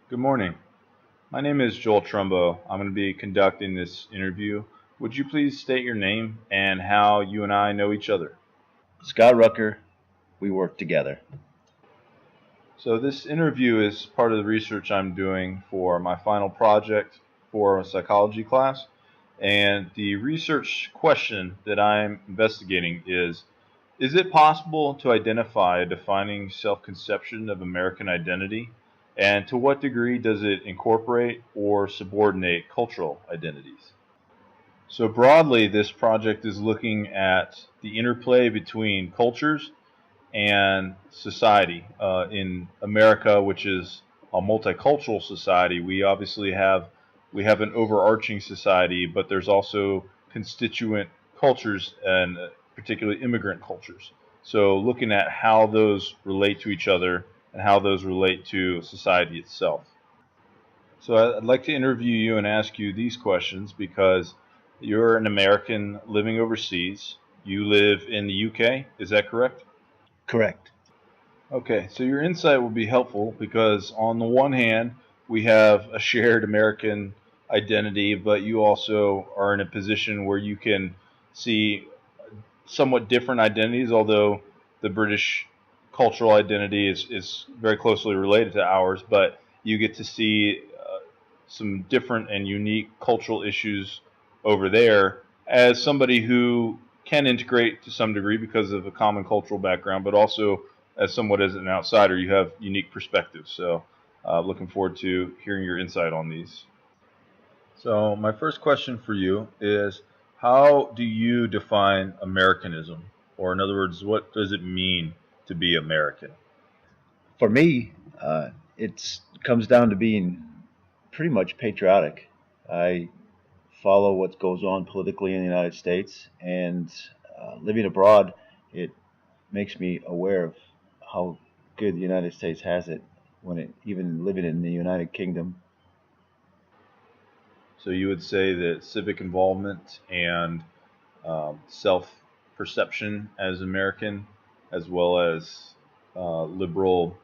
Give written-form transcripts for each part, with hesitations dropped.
Good morning. My name is Joel Trumbo. I'm going to be conducting this interview. Would you please state your name and how you and I know each other? Scott Rucker, we work together. So, this interview is part of the research I'm doing for my final project for a psychology class. And the research question that I'm investigating is it possible to identify a defining self conception of American identity? And to what degree does it incorporate or subordinate cultural identities? So broadly, this project is looking at the interplay between cultures and society. In America, which is a multicultural society, we have an overarching society, but there's also constituent cultures and particularly immigrant cultures. So looking at how those relate to each other and how those relate to society itself. So I'd like to interview you and ask you these questions because you're an American living overseas. You live in the UK, is that correct? Correct. Okay, so your insight will be helpful because on the one hand, we have a shared American identity, but you also are in a position where you can see somewhat different identities, although the British cultural identity is very closely related to ours, but you get to see some different and unique cultural issues over there as somebody who can integrate to some degree because of a common cultural background, but also as somewhat as an outsider, you have unique perspectives. So, looking forward to hearing your insight on these. So, my first question for you is how do you define Americanism? Or, in other words, what does it mean to be American? For me, it comes down to being pretty much patriotic. I follow what goes on politically in the United States, and living abroad, it makes me aware of how good the United States has it even living in the United Kingdom. So, you would say that civic involvement and self perception as American, as well as liberal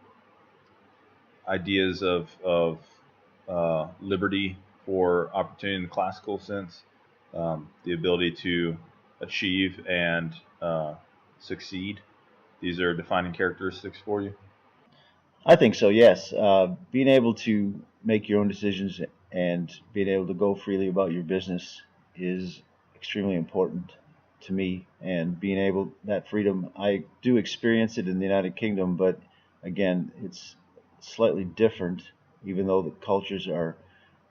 ideas of liberty for opportunity in the classical sense, the ability to achieve and succeed. These are defining characteristics for you. I think so, yes. Being able to make your own decisions and being able to go freely about your business is extremely important to me. And being able that freedom, I do experience it in the United Kingdom, but again, it's slightly different. Even though the cultures are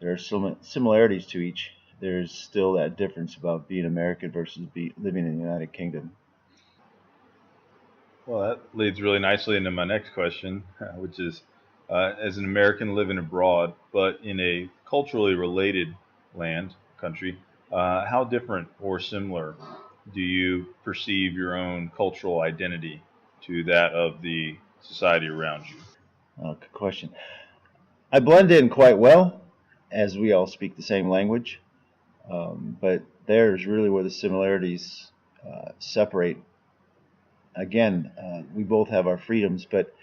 there are some similarities to each, there's still that difference about being American versus living in the United Kingdom. Well, that leads really nicely into my next question, which is as an American living abroad, but in a culturally related country, how different or similar do you perceive your own cultural identity to that of the society around you? Good question. I blend in quite well, as we all speak the same language. But there's really where the similarities separate. Again, we both have our freedoms, but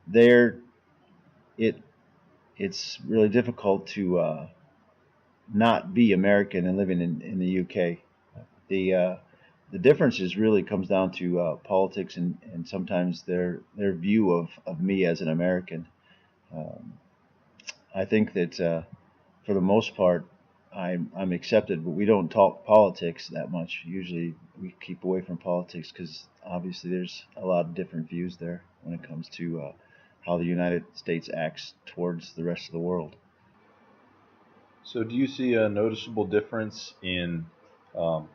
there it it's really difficult to not be American and living in the UK. The uh, the differences really comes down to politics and sometimes their view of me as an American. Um, I think that for the most part, I'm accepted, but we don't talk politics that much. Usually, we keep away from politics because obviously there's a lot of different views there when it comes to how the United States acts towards the rest of the world. So, do you see a noticeable difference in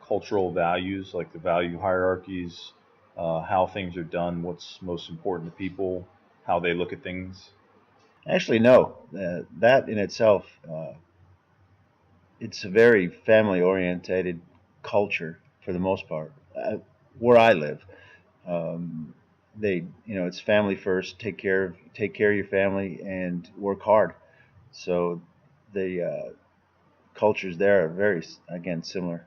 cultural values, like the value hierarchies, how things are done, what's most important to people, how they look at things? Actually, no. That in itself, it's a very family orientated culture for the most part. Where I live, um, it's family first. Take care of your family and work hard. So the cultures there are very again similar.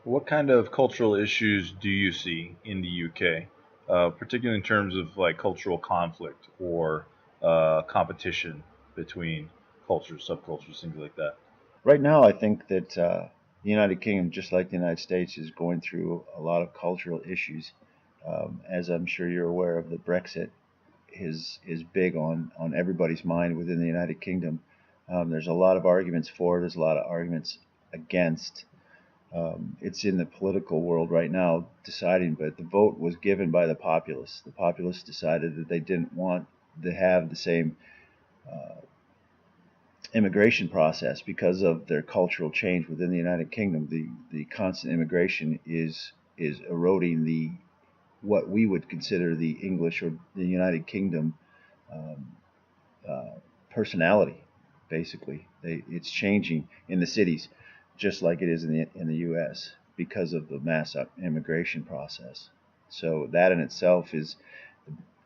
What kind of cultural issues do you see in the UK, particularly in terms of like cultural conflict or competition between cultures, subcultures, things like that? Right now, I think that the United Kingdom, just like the United States, is going through a lot of cultural issues. As I'm sure you're aware of, the Brexit is big on everybody's mind within the United Kingdom. There's a lot of arguments for. There's a lot of arguments against. It's in the political world right now deciding, but the vote was given by the populace. The populace decided that they didn't want to have the same immigration process because of their cultural change within the United Kingdom. The constant immigration is eroding the what we would consider the English or the United Kingdom um, personality. Basically, it's changing in the cities, just like it is in the U.S. because of the mass immigration process. So that in itself is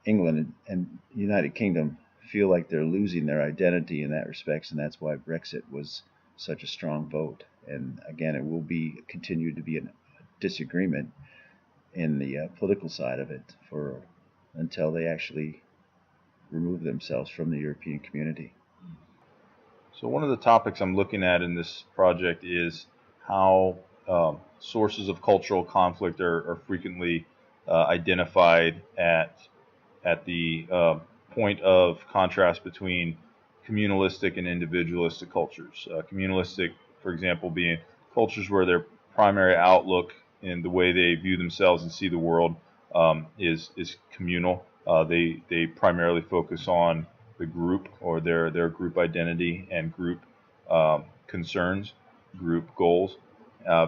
England and United Kingdom feel like they're losing their identity in that respect, and that's why Brexit was such a strong vote. And again, it will be continue to be a disagreement in the political side of it for until they actually remove themselves from the European community. So one of the topics I'm looking at in this project is how sources of cultural conflict are frequently identified at the point of contrast between communalistic and individualistic cultures. Communalistic, for example, being cultures where their primary outlook and the way they view themselves and see the world is communal. They primarily focus on the group or their group identity and group concerns, group goals,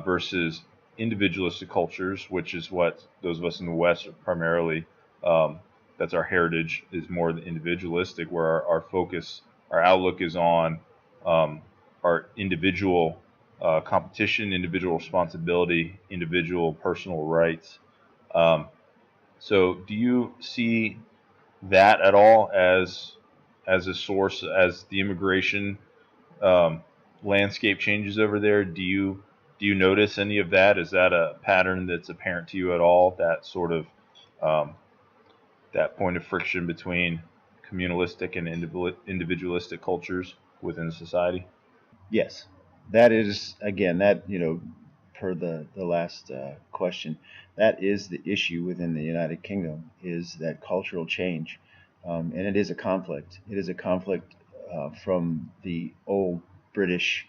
versus individualistic cultures, which is what those of us in the West are primarily. That's our heritage, is more individualistic, where our focus, our outlook is on our individual competition, individual responsibility, individual personal rights. Um, so, do you see that at all as a source as the immigration um, landscape changes over there? Do you notice any of that? Is that a pattern that's apparent to you at all? That sort of um, that point of friction between communalistic and individualistic cultures within society? Yes, that is again that per the last question, that is the issue within the United Kingdom is that cultural change, and it is a conflict. It is a conflict from the old British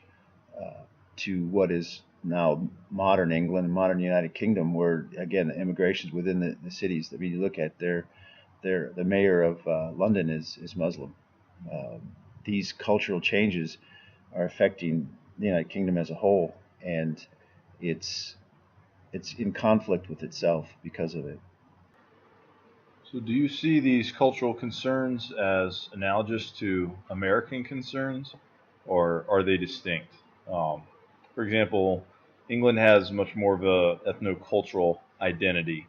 to what is now modern England and modern United Kingdom, where again the immigrations within the cities. I mean, you look at the mayor of London is Muslim. These cultural changes are affecting the United Kingdom as a whole, and it's it's in conflict with itself because of it. So, do you see these cultural concerns as analogous to American concerns, or are they distinct? Um, for example, England has much more of a ethnocultural identity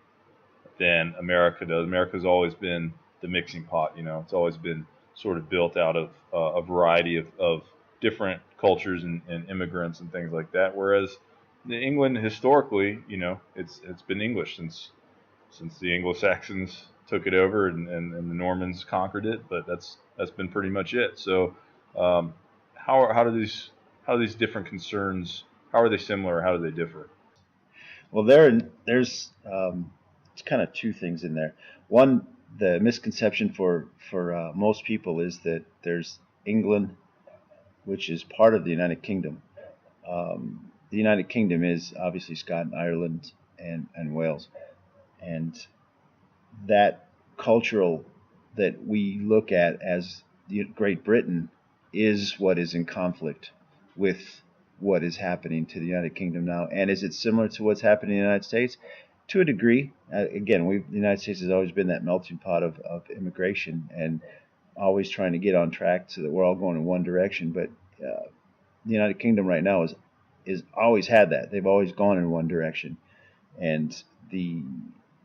than America does. America's always been the mixing pot. It's always been sort of built out of a variety of different cultures and immigrants and things like that. Whereas England historically, it's been English since the Anglo-Saxons took it over and the Normans conquered it. But that's been pretty much it. So um, how do these different concerns, how are they similar? How do they differ? Well, there's it's kind of two things in there. One, the misconception for most people is that there's England, which is part of the United Kingdom. The United Kingdom is obviously Scotland, Ireland, and Wales, and that cultural that we look at as Great Britain is what is in conflict with what is happening to the United Kingdom now. And is it similar to what's happening in the United States? To a degree. Again, the United States has always been that melting pot of immigration and always trying to get on track so that we're all going in one direction. But the United Kingdom right now is always had that. They've always gone in one direction, and the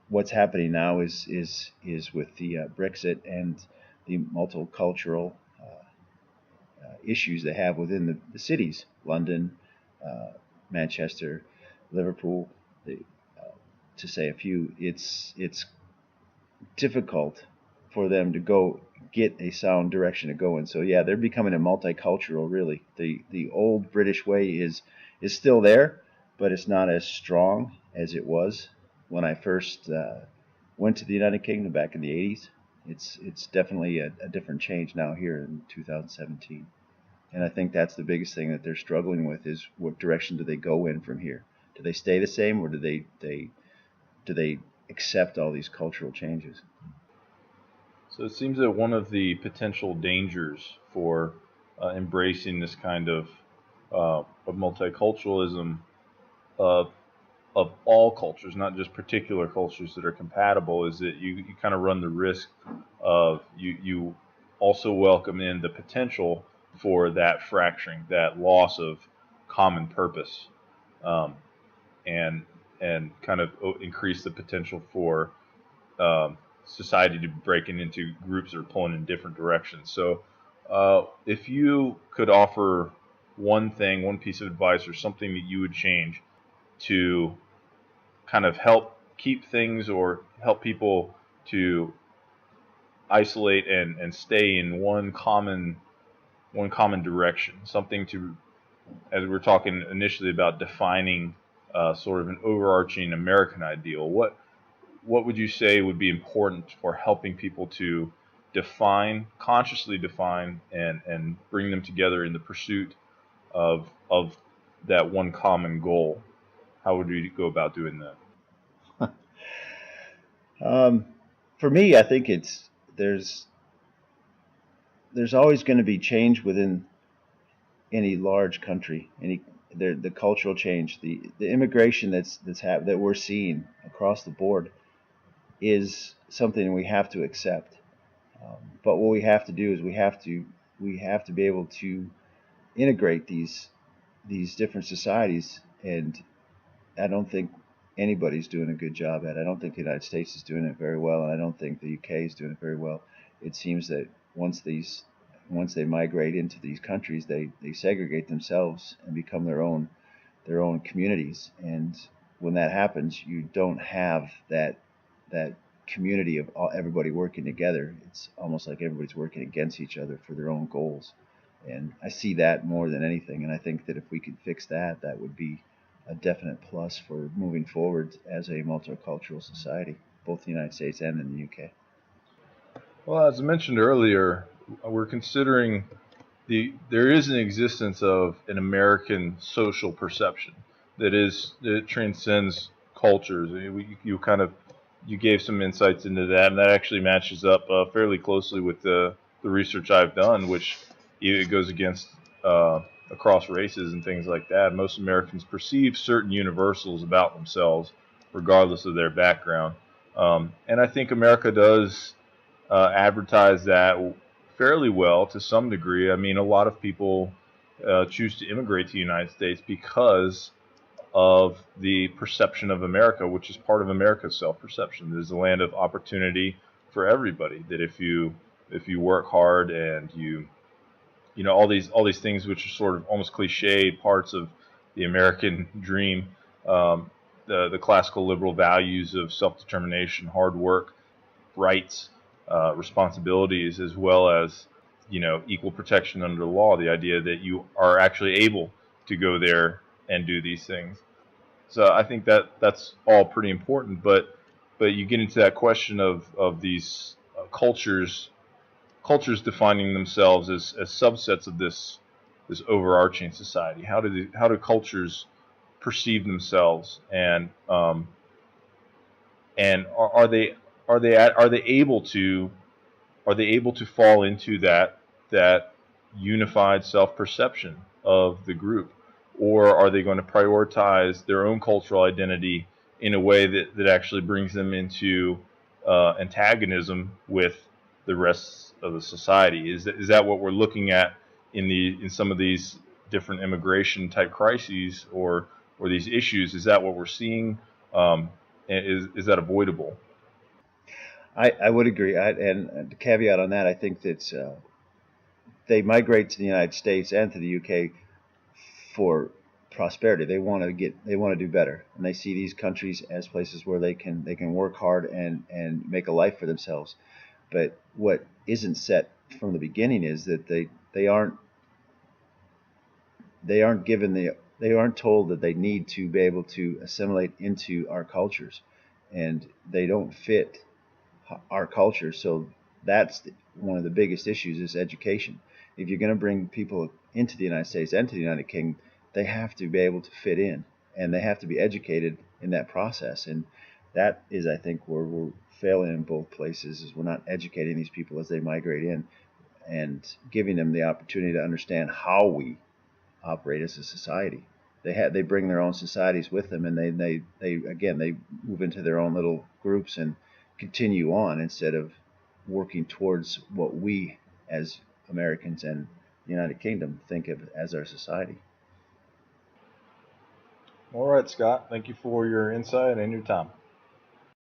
what's happening now is with the Brexit and the multicultural issues they have within the cities, London, Manchester, Liverpool, to say a few. It's difficult for them to go get a sound direction to go in. So yeah, they're becoming a multicultural. Really, the old British way is still there, but it's not as strong as it was when I first went to the United Kingdom back in the 80s. It's definitely a different change now here in 2017. And I think that's the biggest thing that they're struggling with is what direction do they go in from here? Do they stay the same, or do they accept all these cultural changes? So it seems that one of the potential dangers for embracing this kind of multiculturalism of of all cultures, not just particular cultures that are compatible, is that you kind of run the risk of you also welcome in the potential for that fracturing, that loss of common purpose, um, and kind of increase the potential for society to be breaking into groups that are pulling in different directions. So, if you could offer one thing, one piece of advice, or something that you would change to kind of help keep things or help people to isolate and stay in one common direction, something to, as we were talking initially about defining sort of an overarching American ideal, what would you say would be important for helping people to consciously define, and bring them together in the pursuit of that one common goal? How would you go about doing that? Um, for me, I think there's there's always going to be change within any large country, the cultural change, the immigration that we're seeing across the board is something we have to accept. But what we have to do is we have to be able to integrate these different societies, and I don't think anybody's doing a good job at it. I don't think the United States is doing it very well, and I don't think the UK is doing it very well. It seems that once they migrate into these countries, they segregate themselves and become their own communities. And when that happens, you don't have that community of everybody working together. It's almost like everybody's working against each other for their own goals. And I see that more than anything. And I think that if we could fix that, that would be a definite plus for moving forward as a multicultural society, both in the United States and in the UK. Well, as I mentioned earlier, we're considering there is an existence of an American social perception that transcends cultures. You kind of you gave some insights into that, and that actually matches up fairly closely with the research I've done, which it goes against across races and things like that. Most Americans perceive certain universals about themselves, regardless of their background, and I think America does advertise that fairly well to some degree. I mean, a lot of people choose to immigrate to the United States because of the perception of America, which is part of America's self-perception. There's a land of opportunity for everybody. That if you work hard and all these things which are sort of almost cliched parts of the American dream, the classical liberal values of self-determination, hard work, rights, responsibilities, as well as equal protection under the law. The idea that you are actually able to go there and do these things. So I think that that's all pretty important. But you get into that question of these cultures defining themselves as subsets of this overarching society. How do cultures perceive themselves, and are they able to fall into that unified self-perception of the group, or are they going to prioritize their own cultural identity in a way that actually brings them into antagonism with the rest of the society? Is that what we're looking at in some of these different immigration type crises, or these issues? Is that what we're seeing? Is that avoidable? I would agree. And the caveat on that, I think that they migrate to the United States and to the UK for prosperity. They want to do better, and they see these countries as places where they can work hard and make a life for themselves. But what isn't set from the beginning is that they aren't they aren't told that they need to be able to assimilate into our cultures, and they don't fit our culture. So that's one of the biggest issues is education. If you're going to bring people into the United States and to the United Kingdom, they have to be able to fit in, and they have to be educated in that process. And that is, I think, where we're failing in both places, is we're not educating these people as they migrate in and giving them the opportunity to understand how we operate as a society. They bring their own societies with them, and they move into their own little groups and continue on instead of working towards what we as Americans and the United Kingdom think of as our society. All right, Scott. Thank you for your insight and your time.